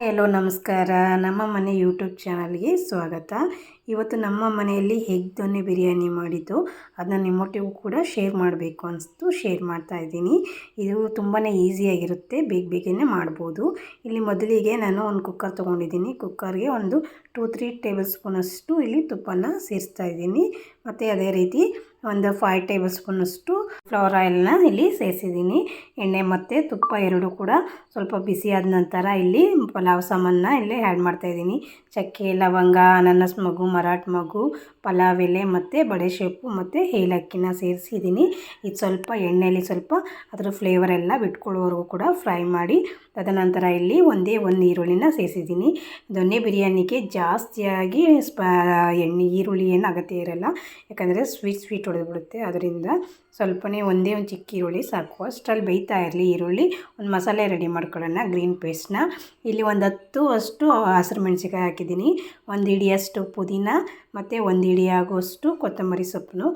Hello ನಮಸ್ಕಾರ. ನಮ್ಮ ಮನೆ ಯೂಟ್ಯೂಬ್ ಚಾನಲ್ಗೆ ಸ್ವಾಗತ. ಇವತ್ತು ನಮ್ಮ ಮನೆಯಲ್ಲಿ ಎಗ್ ದೊನ್ನೆ ಬಿರಿಯಾನಿ ಮಾಡಿದ್ದು ಅದನ್ನ ನಿಮ್ಮೊಟ್ಟಿಗೂ ಕೂಡ ಶೇರ್ ಮಾಡಬೇಕು ಅನಿಸ್ತು ಶೇರ್ ಮಾಡ್ತಾ ಇದ್ದೀನಿ. ಇದು ತುಂಬಾ ಈಸಿಯಾಗಿರುತ್ತೆ, ಬೇಗನೆ ಮಾಡ್ಬೋದು. ಇಲ್ಲಿ ಮೊದಲಿಗೆ ನಾನು ಒಂದು ಕುಕ್ಕರ್ ತೊಗೊಂಡಿದ್ದೀನಿ. ಕುಕ್ಕರ್ಗೆ ಒಂದು 2-3 ಟೇಬಲ್ ಸ್ಪೂನಷ್ಟು ಇಲ್ಲಿ ತುಪ್ಪನ ಸೇರಿಸ್ತಾ ಇದ್ದೀನಿ. ಮತ್ತು ಅದೇ ರೀತಿ ಒಂದು 5 ಟೇಬಲ್ ಸ್ಪೂನಷ್ಟು ಫ್ಲವರ್ ಆಯಿಲ್ನ ಇಲ್ಲಿ ಸೇರಿಸಿದ್ದೀನಿ. ಎಣ್ಣೆ ಮತ್ತು ತುಪ್ಪ ಎರಡೂ ಕೂಡ ಸ್ವಲ್ಪ ಬಿಸಿ ಆದ ನಂತರ ಇಲ್ಲಿ ಪಲಾವ್ ಸಾಮಾನನ್ನ ಇಲ್ಲಿ ಆ್ಯಡ್ ಮಾಡ್ತಾಯಿದ್ದೀನಿ. ಚಕ್ಕೆ, ಲವಂಗ, ಅನಾನಸ್ ಮಗು, ಮರಾಠ ಮಗು, ಪಲಾವ್ ಎಲೆ ಮತ್ತು ಬಡೆಸೊಪ್ಪು ಮತ್ತು ಏಲಕ್ಕಿನ ಸೇರಿಸಿದ್ದೀನಿ. ಇದು ಸ್ವಲ್ಪ ಎಣ್ಣೆಯಲ್ಲಿ ಸ್ವಲ್ಪ ಅದರ ಫ್ಲೇವರ್ ಎಲ್ಲ ಬಿಟ್ಕೊಳ್ಳೋವರೆಗೂ ಕೂಡ ಫ್ರೈ ಮಾಡಿ, ತದನಂತರ ಇಲ್ಲಿ ಒಂದೇ ಒಂದು ಈರುಳ್ಳಿನ ಸೇರಿಸಿದ್ದೀನಿ. ದೊನ್ನೆ ಬಿರಿಯಾನಿಗೆ ಜಾಸ್ತಿಯಾಗಿ ಈರುಳ್ಳಿ ಏನು ಅಗತ್ಯ ಇರಲ್ಲ, ಯಾಕಂದರೆ ಸ್ವೀಟ್ ಹೊಡೆದ್ಬಿಡುತ್ತೆ. ಅದರಿಂದ ಒಂದೇ ಒಂದು ಚಿಕ್ಕ ಈರುಳ್ಳಿ ಸಾಕು. ಅಷ್ಟರಲ್ಲಿ ಬೇಯ್ತಾ ಇರಲಿ ಈರುಳ್ಳಿ. ಒಂದು ಮಸಾಲೆ ರೆಡಿ ಮಾಡ್ಕೊಳ್ಳೋಣ. ಗ್ರೀನ್ ಪೇಸ್ಟ್ನ ಇಲ್ಲಿ ಒಂದು 10 ಅಷ್ಟು ಹಸಿರು ಮೆಣಸಿಕಾಯಿ ಹಾಕಿದ್ದೀನಿ. 1 ಹಿಡಿಯಷ್ಟು ಪುದೀನ ಮತ್ತು 1 ಹಿಡಿ ಆಗುವಷ್ಟು ಕೊತ್ತಂಬರಿ ಸೊಪ್ಪು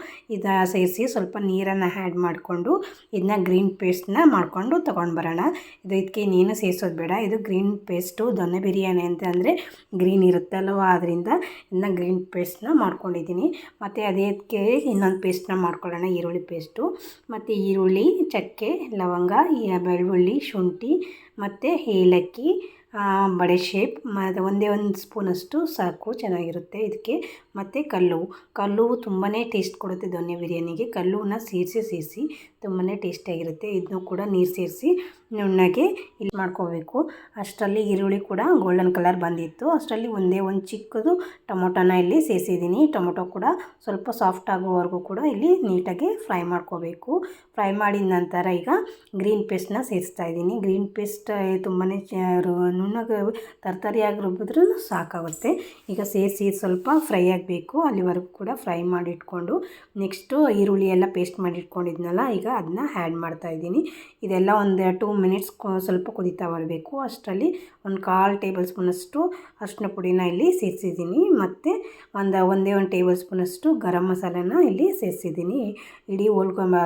ಸೇರಿಸಿ ಸ್ವಲ್ಪ ನೀರನ್ನು ಆ್ಯಡ್ ಮಾಡಿಕೊಂಡು ಇದನ್ನ ಗ್ರೀನ್ ಪೇಸ್ಟ್ನ ಮಾಡಿಕೊಂಡು ತೊಗೊಂಡು ಬರೋಣ. ಇದಕ್ಕೆ ಇನ್ನೇನು ಸೇರಿಸೋದು ಬೇಡ. ಇದು ಗ್ರೀನ್ ಪೇಸ್ಟು ದೊನ್ನೆ ಬಿರಿಯಾನಿ ಅಂತ ಅಂದರೆ ಗ್ರೀನ್ ಇರುತ್ತಲ್ವ, ಆದ್ದರಿಂದ ಇದನ್ನ ಗ್ರೀನ್ ಪೇಸ್ಟ್ನ ಮಾಡ್ಕೊಂಡಿದ್ದೀನಿ. ಮತ್ತು ಅದಕ್ಕೆ ಇನ್ನೊಂದು ಪೇಸ್ಟ್ನ ಮಾಡ್ಕೊಳ್ಳೋಣ, ಈರುಳ್ಳಿ ಪೇಸ್ಟು. ಮತ್ತು ಈರುಳ್ಳಿ, ಚಕ್ಕೆ, ಲವಂಗ, ಬೆಳ್ಳುಳ್ಳಿ, ಶುಂಠಿ ಮತ್ತು ಏಲಕ್ಕಿ, ಬಡೆಸೊಪ್ಪು ಮತ್ತು ಒಂದೇ ಒಂದು ಸ್ಪೂನಷ್ಟು ಸಾಕು, ಚೆನ್ನಾಗಿರುತ್ತೆ ಇದಕ್ಕೆ. ಮತ್ತು ಕಲ್ಲು ತುಂಬಾ ಟೇಸ್ಟ್ ಕೊಡುತ್ತೆ ದೊನ್ನೆ ಬಿರಿಯಾನಿಗೆ. ಕಲ್ಲುನ ಸೇರಿಸಿ ತುಂಬಾ ಟೇಸ್ಟಿಯಾಗಿರುತ್ತೆ. ಇದನ್ನು ಕೂಡ ನೀರು ಸೇರಿಸಿ ನುಣ್ಣಗೆ ಇಲ್ಲಿ ಮಾಡ್ಕೋಬೇಕು. ಅಷ್ಟರಲ್ಲಿ ಈರುಳ್ಳಿ ಕೂಡ ಗೋಲ್ಡನ್ ಕಲರ್ ಬಂದಿತ್ತು. ಅಷ್ಟರಲ್ಲಿ ಒಂದೇ ಒಂದು ಚಿಕ್ಕದು ಟೊಮೊಟೊನ ಇಲ್ಲಿ ಸೇರಿಸಿದ್ದೀನಿ. ಟೊಮೊಟೊ ಕೂಡ ಸ್ವಲ್ಪ ಸಾಫ್ಟ್ ಆಗೋವರೆಗೂ ಕೂಡ ಇಲ್ಲಿ ನೀಟಾಗಿ ಫ್ರೈ ಮಾಡ್ಕೋಬೇಕು. ಫ್ರೈ ಮಾಡಿದ ನಂತರ ಈಗ ಗ್ರೀನ್ ಪೇಸ್ಟ್ನ ಸೇರಿಸ್ತಾ ಇದ್ದೀನಿ. ಗ್ರೀನ್ ಪೇಸ್ಟ್ ತುಂಬಾ ನುಣ್ಣಗೆ ತರ್ತರಿಯಾಗಿ ರುಬ್ಬಿದ್ರೂ ಸಾಕಾಗುತ್ತೆ. ಈಗ ಸೇರಿಸಿ ಸ್ವಲ್ಪ ಫ್ರೈ ಆಗಬೇಕು, ಅಲ್ಲಿವರೆಗೂ ಕೂಡ ಫ್ರೈ ಮಾಡಿಟ್ಕೊಂಡು ನೆಕ್ಸ್ಟು ಈರುಳ್ಳಿ ಎಲ್ಲ ಪೇಸ್ಟ್ ಮಾಡಿ ಇಟ್ಕೊಂಡಿದ್ನಲ್ಲ, ಈಗ ಅದನ್ನ ಆ್ಯಡ್ ಮಾಡ್ತಾಯಿದ್ದೀನಿ. ಇದೆಲ್ಲ ಒಂದು 2 ಮಿನಿಟ್ಸ್ ಸ್ವಲ್ಪ ಕುದೀತಾ ಬರಬೇಕು. ಅಷ್ಟರಲ್ಲಿ ಒಂದು 1/4 ಟೇಬಲ್ ಸ್ಪೂನಷ್ಟು ಅರಿಶಿನ ಪುಡಿನ ಇಲ್ಲಿ ಸೇರಿಸಿದ್ದೀನಿ. ಮತ್ತು ಒಂದೇ ಒಂದು ಟೇಬಲ್ ಸ್ಪೂನಷ್ಟು ಗರಂ ಮಸಾಲೆನ ಇಲ್ಲಿ ಸೇರಿಸಿದ್ದೀನಿ. ಇಡೀ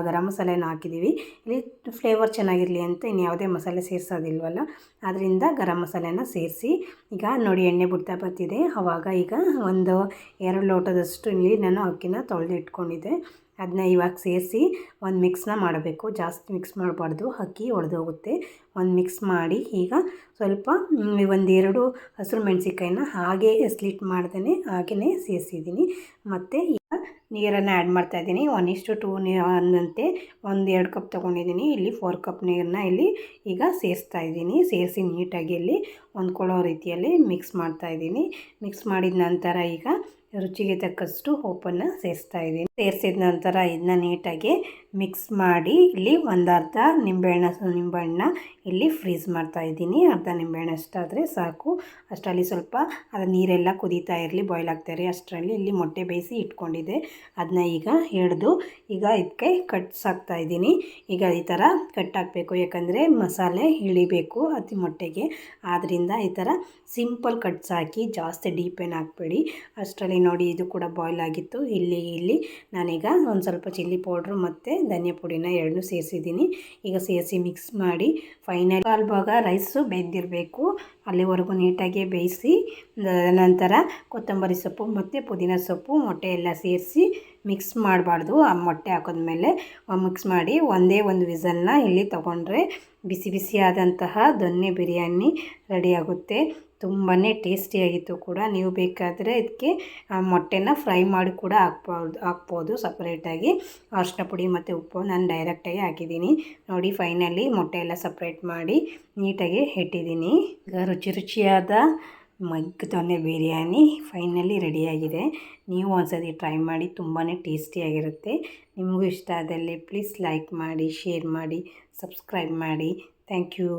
ಗರಂ ಮಸಾಲೆನ ಹಾಕಿದ್ದೀವಿ. ಇಲ್ಲಿ ಫ್ಲೇವರ್ ಚೆನ್ನಾಗಿರಲಿ ಅಂತ ಇನ್ಯಾವುದೇ ಮಸಾಲೆ ಸೇರಿಸೋದಿಲ್ವಲ್ಲ, ಆದ್ದರಿಂದ ಗರಂ ಮಸಾಲೆನ ಸೇರಿಸಿ ಈಗ ನೋಡಿ ಎಣ್ಣೆ ಬಿಡ್ತಾ ಬರ್ತಿದೆ. ಆವಾಗ ಈಗ ಒಂದು 2 ಲೋಟದಷ್ಟು ಇಲ್ಲಿ ನಾನು ಅಕ್ಕಿನ ತೊಳೆದು ಇಟ್ಕೊಂಡಿದ್ದೆ. ಅದನ್ನ ಇವಾಗ ಸೇರಿಸಿ ಒಂದು ಮಿಕ್ಸ್ನ ಮಾಡಬೇಕು. ಜಾಸ್ತಿ ಮಿಕ್ಸ್ ಮಾಡಬಾರ್ದು, ಅಕ್ಕಿ ಒಡೆದೋಗುತ್ತೆ. ಒಂದು ಮಿಕ್ಸ್ ಮಾಡಿ ಈಗ ಸ್ವಲ್ಪ 1-2 ಹಸಿರು ಮೆಣಸಿಕಾಯಿನ ಹಾಗೇ ಸ್ಲಿಟ್ ಮಾಡ್ದೇ ಹಾಗೇ ಸೇರಿಸಿದ್ದೀನಿ. ಮತ್ತು ಈಗ ನೀರನ್ನು ಆ್ಯಡ್ ಮಾಡ್ತಾಯಿದ್ದೀನಿ. 1:2 ಅಂದಂತೆ 1-2 ಕಪ್ ತೊಗೊಂಡಿದ್ದೀನಿ. ಇಲ್ಲಿ 4 ಕಪ್ ನೀರನ್ನ ಇಲ್ಲಿ ಈಗ ಸೇರಿಸ್ತಾಯಿದ್ದೀನಿ. ಸೇರಿಸಿ ನೀಟಾಗಿ ಇಲ್ಲಿ ಹೊಂದ್ಕೊಳ್ಳೋ ರೀತಿಯಲ್ಲಿ ಮಿಕ್ಸ್ ಮಾಡ್ತಾಯಿದ್ದೀನಿ. ಮಿಕ್ಸ್ ಮಾಡಿದ ನಂತರ ಈಗ ರುಚಿಗೆ ತಕ್ಕಷ್ಟು ಉಪ್ಪನ್ನು ಸೇರಿಸ್ತಾಯಿದ್ದೀನಿ. ಸೇರಿಸಿದ ನಂತರ ಇದನ್ನ ನೀಟಾಗಿ ಮಿಕ್ಸ್ ಮಾಡಿ ಇಲ್ಲಿ ಒಂದು ಅರ್ಧ ನಿಂಬೆಹಣ್ಣ ಇಲ್ಲಿ ಫ್ರೀಸ್ ಮಾಡ್ತಾಯಿದ್ದೀನಿ. ಅರ್ಧ ನಿಂಬೆಹಣ್ಣು ಅಷ್ಟಾದರೆ ಸಾಕು. ಅಷ್ಟರಲ್ಲಿ ಸ್ವಲ್ಪ ಅದು ನೀರೆಲ್ಲ ಕುದೀತಾ ಇರಲಿ, ಬಾಯ್ಲ್ ಆಗ್ತಾಯಿರಿ. ಅಷ್ಟರಲ್ಲಿ ಇಲ್ಲಿ ಮೊಟ್ಟೆ ಬೇಯಿಸಿ ಇಟ್ಕೊಂಡಿದ್ದೆ, ಅದನ್ನ ಈಗ ಹಿಡಿದು ಈಗ ಇದಕ್ಕೆ ಕಟ್ಸ್ ಹಾಕ್ತಾಯಿದ್ದೀನಿ. ಈಗ ಈ ಥರ ಕಟ್ ಹಾಕಬೇಕು, ಯಾಕಂದರೆ ಮಸಾಲೆ ಇಳಿಬೇಕು ಅತಿ ಮೊಟ್ಟೆಗೆ. ಆದ್ದರಿಂದ ಈ ಥರ ಸಿಂಪಲ್ ಕಟ್ಸ್ ಹಾಕಿ, ಜಾಸ್ತಿ ಡೀಪ್ ಏನು ಹಾಕಬೇಡಿ. ಅಷ್ಟರಲ್ಲಿ ನೋಡಿ ಇದು ಕೂಡ ಬಾಯ್ಲ್ ಆಗಿತ್ತು. ಇಲ್ಲಿ ನಾನೀಗ ಒಂದು ಸ್ವಲ್ಪ ಚಿಲ್ಲಿ ಪೌಡ್ರು ಮತ್ತು ಧನಿಯಾ ಪುಡಿನ ಎರಡನ್ನೂ ಸೇರಿಸಿದ್ದೀನಿ. ಈಗ ಸೇರಿಸಿ ಮಿಕ್ಸ್ ಮಾಡಿ ಫೈನಲ್ 1/4 ಭಾಗ ರೈಸು ಬೆಂದಿರಬೇಕು, ಅಲ್ಲಿವರೆಗೂ ನೀಟಾಗಿ ಬೇಯಿಸಿ ನಂತರ ಕೊತ್ತಂಬರಿ ಸೊಪ್ಪು ಮತ್ತು ಪುದೀನ ಸೊಪ್ಪು, ಮೊಟ್ಟೆ ಎಲ್ಲ ಸೇರಿಸಿ ಮಿಕ್ಸ್ ಮಾಡಬಾರ್ದು. ಆ ಮೊಟ್ಟೆ ಹಾಕಿದ್ಮೇಲೆ ಮಿಕ್ಸ್ ಮಾಡಿ ಒಂದೇ ಒಂದು ವಿಸಲ್ನ ಇಲ್ಲಿ ತೊಗೊಂಡ್ರೆ ಬಿಸಿಯಾದಂತಹ ದೊನ್ನೆ ಬಿರಿಯಾನಿ ರೆಡಿಯಾಗುತ್ತೆ. ತುಂಬಾ ಟೇಸ್ಟಿಯಾಗಿತ್ತು ಕೂಡ. ನೀವು ಬೇಕಾದರೆ ಇದಕ್ಕೆ ಮೊಟ್ಟೆನ ಫ್ರೈ ಮಾಡಿ ಕೂಡ ಹಾಕ್ಬೋದು ಸಪ್ರೇಟಾಗಿ. ಅರಿಶಿನ ಪುಡಿ ಮತ್ತು ಉಪ್ಪು ನಾನು ಡೈರೆಕ್ಟಾಗಿ ಹಾಕಿದ್ದೀನಿ. ನೋಡಿ ಫೈನಲಿ ಮೊಟ್ಟೆ ಎಲ್ಲ ಸಪ್ರೇಟ್ ಮಾಡಿ ನೀಟಾಗಿ ಇಟ್ಟಿದ್ದೀನಿ. ಈಗ ರುಚಿಯಾದ ಎಗ್ ದೊನ್ನೆ ಬಿರಿಯಾನಿ ಫೈನಲಿ ರೆಡಿಯಾಗಿದೆ. ನೀವು ಒಂದ್ಸತಿ ಟ್ರೈ ಮಾಡಿ, ತುಂಬಾ ಟೇಸ್ಟಿಯಾಗಿರುತ್ತೆ. ನಿಮಗೂ ಇಷ್ಟ ಆದಲ್ಲಿ ಪ್ಲೀಸ್ ಲೈಕ್ ಮಾಡಿ, ಶೇರ್ ಮಾಡಿ, ಸಬ್ಸ್ಕ್ರೈಬ್ ಮಾಡಿ. Thank you.